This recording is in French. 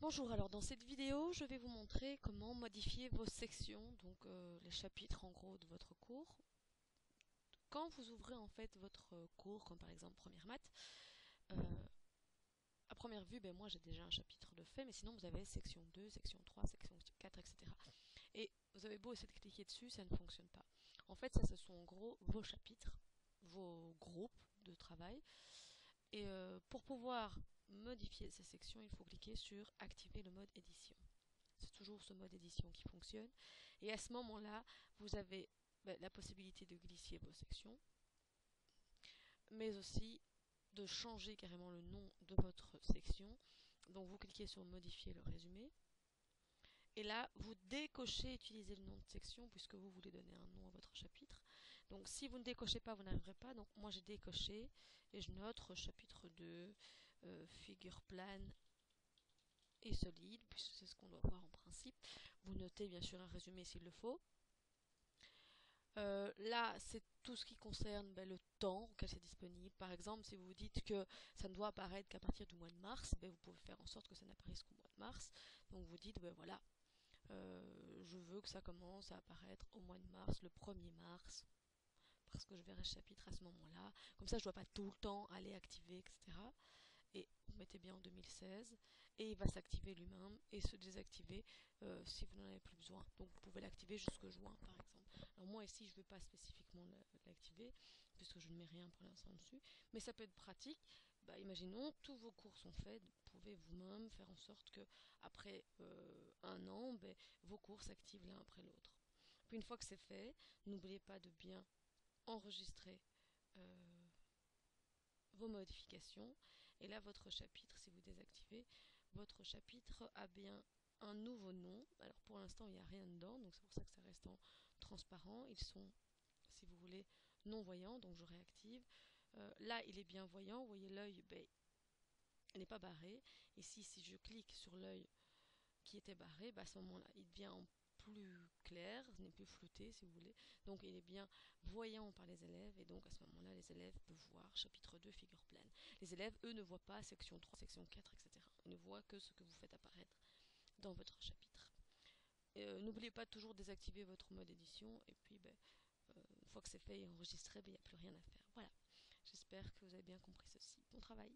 Bonjour, alors dans cette vidéo, je vais vous montrer comment modifier vos sections, donc les chapitres en gros de votre cours. Quand vous ouvrez en fait votre cours, comme par exemple première maths, à première vue, moi j'ai déjà un chapitre de fait, mais sinon vous avez section 2, section 3, section 4, etc. Et vous avez beau essayer de cliquer dessus, ça ne fonctionne pas. En fait, ça ce sont en gros vos chapitres, vos groupes de travail. Et pour pouvoir modifier ces sections, il faut cliquer sur activer le mode édition. C'est toujours ce mode édition qui fonctionne. Et à ce moment-là, vous avez la possibilité de glisser vos sections, mais aussi de changer carrément le nom de votre section. Donc vous cliquez sur modifier le résumé. Et là, vous décochez utiliser le nom de section puisque vous voulez donner un nom à votre chapitre. Donc si vous ne décochez pas, vous n'arriverez pas. Donc moi j'ai décoché et je note chapitre 2, figure plane et solide, puisque c'est ce qu'on doit voir en principe. Vous notez bien sûr un résumé s'il le faut. Là, c'est tout ce qui concerne le temps auquel c'est disponible. Par exemple, si vous vous dites que ça ne doit apparaître qu'à partir du mois de mars, vous pouvez faire en sorte que ça n'apparaisse qu'au mois de mars. Donc vous dites, voilà, je veux que ça commence à apparaître au mois de mars, le 1er mars, parce que je verrai le chapitre à ce moment-là. Comme ça, je ne dois pas tout le temps aller activer, etc. Et vous mettez bien en 2016 et il va s'activer lui-même et se désactiver si vous n'en avez plus besoin. Donc vous pouvez l'activer jusque juin par exemple. Alors moi ici je ne vais pas spécifiquement l'activer puisque je ne mets rien pour l'instant dessus, mais ça peut être pratique. Imaginons tous vos cours sont faits, vous pouvez vous-même faire en sorte que après un an, vos cours s'activent l'un après l'autre. Puis une fois que c'est fait, n'oubliez pas de bien enregistrer vos modifications. Et là, votre chapitre, si vous désactivez, votre chapitre a bien un nouveau nom. Alors pour l'instant, il n'y a rien dedans, donc c'est pour ça que ça reste en transparent. Ils sont, si vous voulez, non-voyants, donc je réactive. Là, il est bien voyant. Vous voyez, l'œil, il n'est pas barré. Ici, si je clique sur l'œil qui était barré, à ce moment-là, il devient en plus clair, ce n'est plus flouté si vous voulez, donc il est bien voyant par les élèves et donc à ce moment-là les élèves peuvent voir chapitre 2 figure plane. Les élèves eux ne voient pas section 3, section 4, etc. Ils ne voient que ce que vous faites apparaître dans votre chapitre. N'oubliez pas de toujours désactiver votre mode édition et puis une fois que c'est fait et enregistré, il n'y a plus rien à faire. Voilà, j'espère que vous avez bien compris ceci. Bon travail.